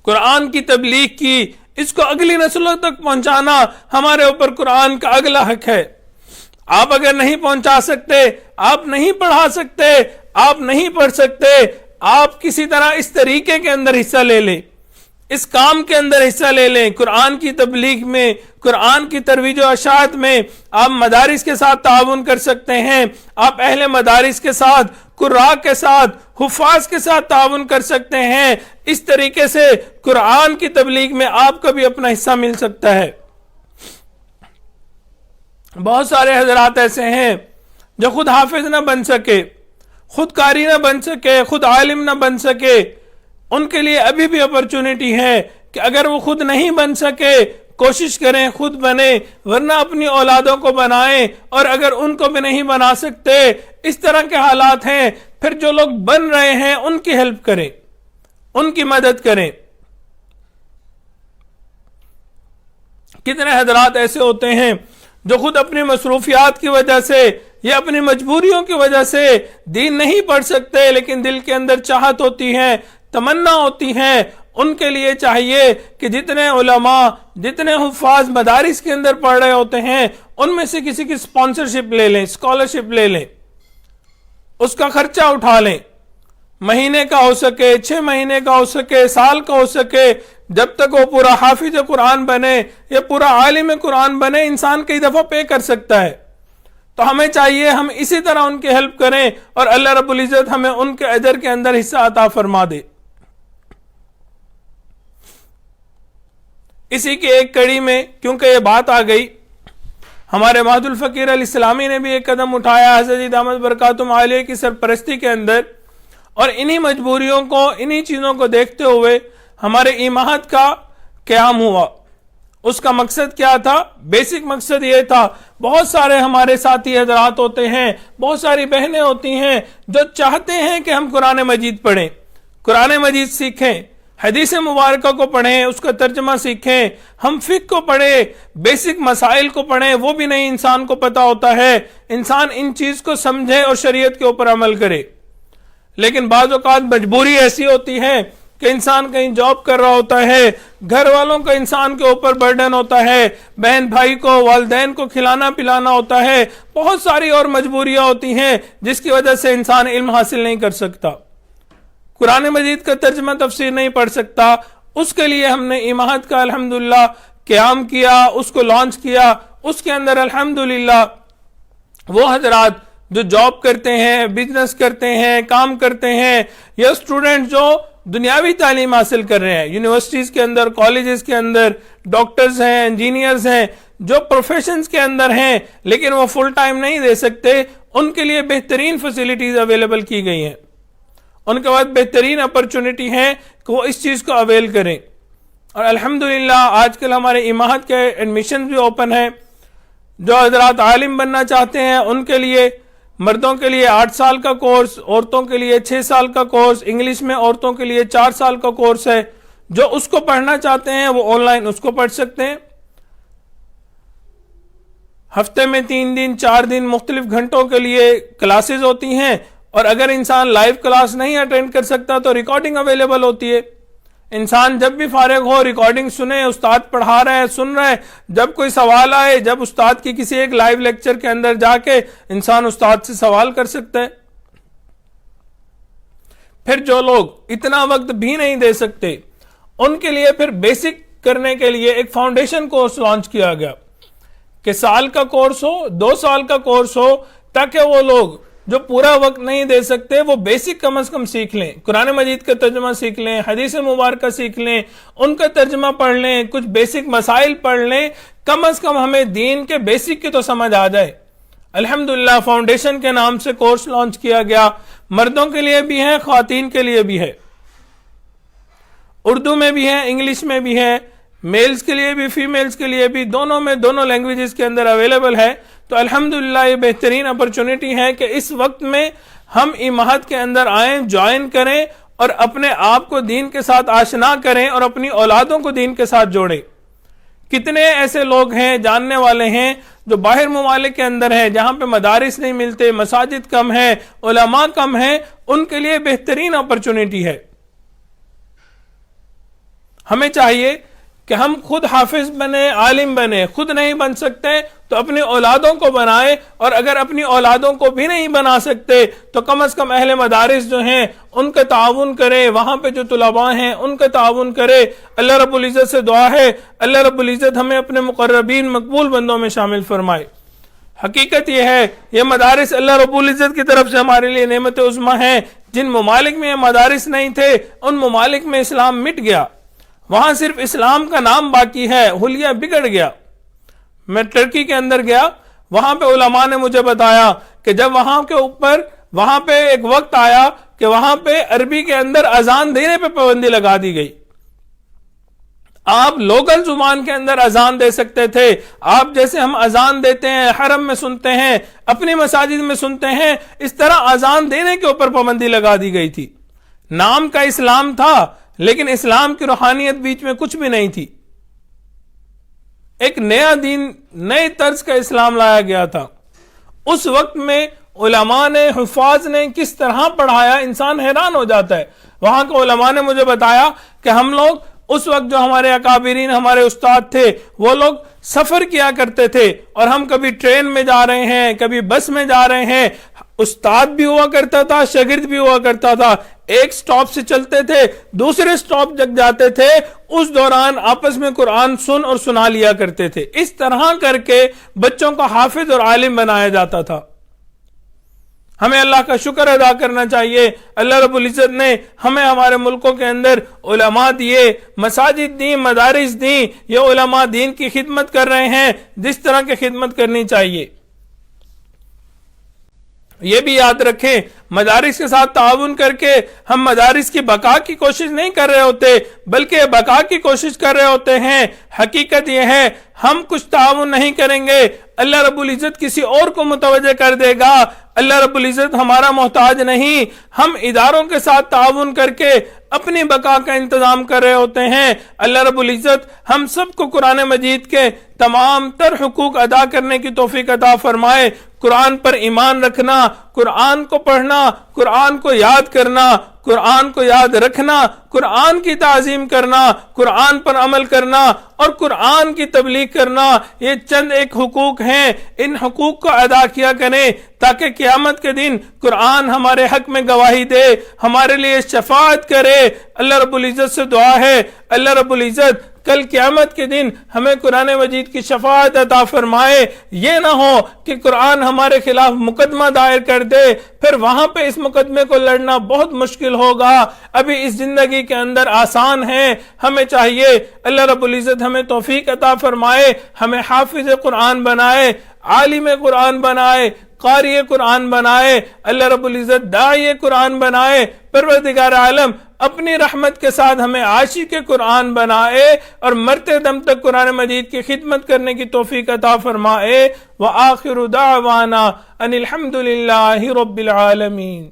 قرآن کی تبلیغ کی، اس کو اگلی نسلوں تک پہنچانا ہمارے اوپر قرآن کا اگلا حق ہے۔ آپ اگر نہیں پہنچا سکتے، آپ نہیں پڑھا سکتے، آپ نہیں پڑھ سکتے، آپ کسی طرح اس طریقے کے اندر حصہ لے لیں، اس کام کے اندر حصہ لے لیں، قرآن کی تبلیغ میں، قرآن کی ترویج و اشاعت میں۔ آپ مدارس کے ساتھ تعاون کر سکتے ہیں، آپ اہل مدارس کے ساتھ، قراء کے ساتھ، حفاظ کے ساتھ تعاون کر سکتے ہیں۔ اس طریقے سے قرآن کی تبلیغ میں آپ کو بھی اپنا حصہ مل سکتا ہے۔ بہت سارے حضرات ایسے ہیں جو خود حافظ نہ بن سکے، خود قاری نہ بن سکے، خود عالم نہ بن سکے، ان کے لیے ابھی بھی اپرچونٹی ہے کہ اگر وہ خود نہیں بن سکے، کوشش کریں خود بنے، ورنہ اپنی اولادوں کو بنائیں، اور اگر ان کو بھی نہیں بنا سکتے، اس طرح کے حالات ہیں، پھر جو لوگ بن رہے ہیں ان کی ہیلپ کریں، ان کی مدد کریں۔ کتنے حضرات ایسے ہوتے ہیں جو خود اپنی مصروفیات کی وجہ سے یا اپنی مجبوریوں کی وجہ سے دین نہیں پڑھ سکتے، لیکن دل کے اندر چاہت ہوتی ہے، تمنا ہوتی ہے۔ ان کے لیے چاہیے کہ جتنے علماء، جتنے حفاظ مدارس کے اندر پڑھ رہے ہوتے ہیں، ان میں سے کسی کی اسپانسرشپ لے لیں، اسکالرشپ لے لیں، اس کا خرچہ اٹھا لیں، مہینے کا ہو سکے، 6 مہینے کا ہو سکے، سال کا ہو سکے، جب تک وہ پورا حافظ قرآن بنے یا پورا عالم قرآن بنے، انسان کئی دفعہ پے کر سکتا ہے۔ تو ہمیں چاہیے ہم اسی طرح ان کی ہیلپ کریں، اور اللہ رب العزت ہمیں ان کے اجر کے اندر حصہ عطا فرما دے۔ اسی کی ایک کڑی میں کیونکہ یہ بات آ گئی، ہمارے مہد الفقیر الاسلامی نے بھی ایک قدم اٹھایا حضرت دامت برکاتہم عالیہ کی سرپرستی کے اندر، اور انہی مجبوریوں کو، انہی چیزوں کو دیکھتے ہوئے ہمارے ایماہت کا قیام ہوا۔ اس کا مقصد کیا تھا؟ بیسک مقصد یہ تھا، بہت سارے ہمارے ساتھی حضرات ہوتے ہیں، بہت ساری بہنیں ہوتی ہیں جو چاہتے ہیں کہ ہم قرآن مجید پڑھیں، قرآن مجید سیکھیں، حدیث مبارکہ کو پڑھیں، اس کا ترجمہ سیکھیں، ہم فقہ کو پڑھیں، بیسک مسائل کو پڑھیں، وہ بھی نہیں انسان کو پتا ہوتا ہے، انسان ان چیز کو سمجھے اور شریعت کے اوپر عمل کرے۔ لیکن بعض اوقات مجبوری ایسی ہوتی ہے کہ انسان کہیں جاب کر رہا ہوتا ہے، گھر والوں کا انسان کے اوپر برڈن ہوتا ہے، بہن بھائی کو، والدین کو کھلانا پلانا ہوتا ہے، بہت ساری اور مجبوریاں ہوتی ہیں جس کی وجہ سے انسان علم حاصل نہیں کر سکتا، قرآن مجید کا ترجمہ تفسیر نہیں پڑھ سکتا۔ اس کے لیے ہم نے ایماہت کا الحمدللہ قیام کیا، اس کو لانچ کیا۔ اس کے اندر الحمدللہ وہ حضرات جو جاب کرتے ہیں، بزنس کرتے ہیں، کام کرتے ہیں، یا اسٹوڈنٹ جو دنیاوی تعلیم حاصل کر رہے ہیں، یونیورسٹیز کے اندر، کالجز کے اندر، ڈاکٹرز ہیں، انجینئرز ہیں، جو پروفیشنز کے اندر ہیں لیکن وہ فل ٹائم نہیں دے سکتے، ان کے لیے بہترین فیسلٹیز اویلیبل کی گئی ہیں۔ ان کے بعد بہترین اپرچونٹی ہے کہ وہ اس چیز کو اویل کریں، اور الحمدللہ آج کل ہمارے ایماہت کے ایڈمیشن بھی اوپن ہیں۔ جو حضرات عالم بننا چاہتے ہیں ان کے لیے، مردوں کے لیے 8 سال کا کورس، عورتوں کے لیے 6 سال کا کورس، انگلش میں عورتوں کے لیے 4 سال کا کورس ہے۔ جو اس کو پڑھنا چاہتے ہیں وہ آن لائن اس کو پڑھ سکتے ہیں۔ ہفتے میں 3 دن 4 دن مختلف گھنٹوں کے لیے کلاسز ہوتی ہیں، اور اگر انسان لائیو کلاس نہیں اٹینڈ کر سکتا تو ریکارڈنگ اویلیبل ہوتی ہے۔ انسان جب بھی فارغ ہو ریکارڈنگ سنے، استاد پڑھا رہا ہے، سن رہا ہے، جب کوئی سوال آئے، جب استاد کی کسی ایک لائیو لیکچر کے اندر جا کے انسان استاد سے سوال کر سکتا ہے۔ پھر جو لوگ اتنا وقت بھی نہیں دے سکتے ان کے لیے پھر بیسک کرنے کے لیے ایک فاؤنڈیشن کورس لانچ کیا گیا کہ سال کا کورس ہو، 2 سال کا کورس ہو، تاکہ وہ لوگ جو پورا وقت نہیں دے سکتے وہ بیسک کم از کم سیکھ لیں، قرآن مجید کا ترجمہ سیکھ لیں، حدیث مبارکہ سیکھ لیں، ان کا ترجمہ پڑھ لیں، کچھ بیسک مسائل پڑھ لیں، کم از کم ہمیں دین کے بیسک کی تو سمجھ آ جائے۔ الحمدللہ فاؤنڈیشن کے نام سے کورس لانچ کیا گیا، مردوں کے لیے بھی ہے، خواتین کے لیے بھی ہے، اردو میں بھی ہے، انگلش میں بھی ہے، میلز کے لیے بھی، فیمیلز کے لیے بھی، دونوں میں، دونوں لینگویجز کے اندر اویلیبل ہے۔ تو الحمدللہ یہ بہترین اپرچونٹی ہے کہ اس وقت میں ہم ایماہت کے اندر آئیں، جوائن کریں، اور اپنے آپ کو دین کے ساتھ آشنا کریں اور اپنی اولادوں کو دین کے ساتھ جوڑیں۔ کتنے ایسے لوگ ہیں، جاننے والے ہیں، جو باہر ممالک کے اندر ہیں جہاں پہ مدارس نہیں ملتے، مساجد کم ہیں، علماء کم ہیں، ان کے لیے بہترین اپرچونٹی ہے۔ ہمیں چاہیے کہ ہم خود حافظ بنے، عالم بنے، خود نہیں بن سکتے تو اپنی اولادوں کو بنائے، اور اگر اپنی اولادوں کو بھی نہیں بنا سکتے تو کم از کم اہل مدارس جو ہیں ان کا تعاون کرے، وہاں پہ جو طلباء ہیں ان کا تعاون کرے۔ اللہ رب العزت سے دعا ہے اللہ رب العزت ہمیں اپنے مقربین مقبول بندوں میں شامل فرمائے۔ حقیقت یہ ہے یہ مدارس اللہ رب العزت کی طرف سے ہمارے لیے نعمت عظمی ہیں۔ جن ممالک میں یہ مدارس نہیں تھے ان ممالک میں اسلام مٹ گیا، وہاں صرف اسلام کا نام باقی ہے، حلیہ بگڑ گیا۔ میں ترکی کے اندر گیا، وہاں پہ علماء نے مجھے بتایا کہ جب وہاں پہ ایک وقت آیا کہ وہاں پہ عربی کے اندر اذان دینے پہ پابندی لگا دی گئی۔ آپ لوکل زبان کے اندر اذان دے سکتے تھے، آپ جیسے ہم اذان دیتے ہیں حرم میں سنتے ہیں، اپنی مساجد میں سنتے ہیں، اس طرح اذان دینے کے اوپر پابندی لگا دی گئی تھی۔ نام کا اسلام تھا لیکن اسلام کی روحانیت بیچ میں کچھ بھی نہیں تھی۔ ایک نیا دین، نئے طرز کا اسلام لایا گیا تھا۔ اس وقت میں علماء نے، حفاظ نے کس طرح پڑھایا، انسان حیران ہو جاتا ہے۔ وہاں کے علماء نے مجھے بتایا کہ ہم لوگ اس وقت جو ہمارے اکابرین، ہمارے استاد تھے، وہ لوگ سفر کیا کرتے تھے، اور ہم کبھی ٹرین میں جا رہے ہیں، کبھی بس میں جا رہے ہیں، استاد بھی ہوا کرتا تھا، شاگرد بھی ہوا کرتا تھا، ایک سٹاپ سے چلتے تھے دوسرے سٹاپ جگ جاتے تھے، اس دوران آپس میں قرآن سن اور سنا لیا کرتے تھے۔ اس طرح کر کے بچوں کو حافظ اور عالم بنایا جاتا تھا۔ ہمیں اللہ کا شکر ادا کرنا چاہیے، اللہ رب العزت نے ہمیں ہمارے ملکوں کے اندر علماء دیے، مساجد دی، مدارس دی، یہ علماء دین کی خدمت کر رہے ہیں جس طرح کی خدمت کرنی چاہیے۔ یہ بھی یاد رکھیں مدارس کے ساتھ تعاون کر کے ہم مدارس کی بقا کی کوشش نہیں کر رہے ہوتے بلکہ بقا کی کوشش کر رہے ہوتے ہیں۔ حقیقت یہ ہے ہم کچھ تعاون نہیں کریں گے، اللہ رب العزت کسی اور کو متوجہ کر دے گا۔ اللہ رب العزت ہمارا محتاج نہیں، ہم اداروں کے ساتھ تعاون کر کے اپنی بقا کا انتظام کر رہے ہوتے ہیں۔ اللہ رب العزت ہم سب کو قرآن مجید کے تمام تر حقوق ادا کرنے کی توفیق عطا فرمائے۔ قرآن پر ایمان رکھنا، قرآن کو پڑھنا، قرآن کو یاد کرنا، قرآن کو یاد رکھنا، قرآن کی تعظیم کرنا، قرآن پر عمل کرنا اور قرآن کی تبلیغ کرنا، یہ چند ایک حقوق ہیں۔ ان حقوق کو ادا کیا کریں تاکہ قیامت کے دن قرآن ہمارے حق میں گواہی دے، ہمارے لیے شفاعت کرے۔ اللہ رب العزت سے دعا ہے اللہ رب العزت کل قیامت کے دن ہمیں قرآن مجید کی شفاعت عطا فرمائے۔ یہ نہ ہو کہ قرآن ہمارے خلاف مقدمہ دائر کر دے، پھر وہاں پہ اس مقدمے کو لڑنا بہت مشکل ہوگا۔ ابھی اس زندگی کے اندر آسان ہے، ہمیں چاہیے اللہ رب العزت ہمیں توفیق عطا فرمائے، ہمیں حافظ قرآن بنائے، عالم قرآن بنائے، قاری قرآن بنائے، اللہ رب العزت داعی قرآن بنائے۔ پروردگار عالم اپنی رحمت کے ساتھ ہمیں عاشق قرآن بنائے اور مرتے دم تک قرآن مجید کی خدمت کرنے کی توفیق عطا فرمائے۔ وآخر دعوانا ان الحمد للہ رب العالمین۔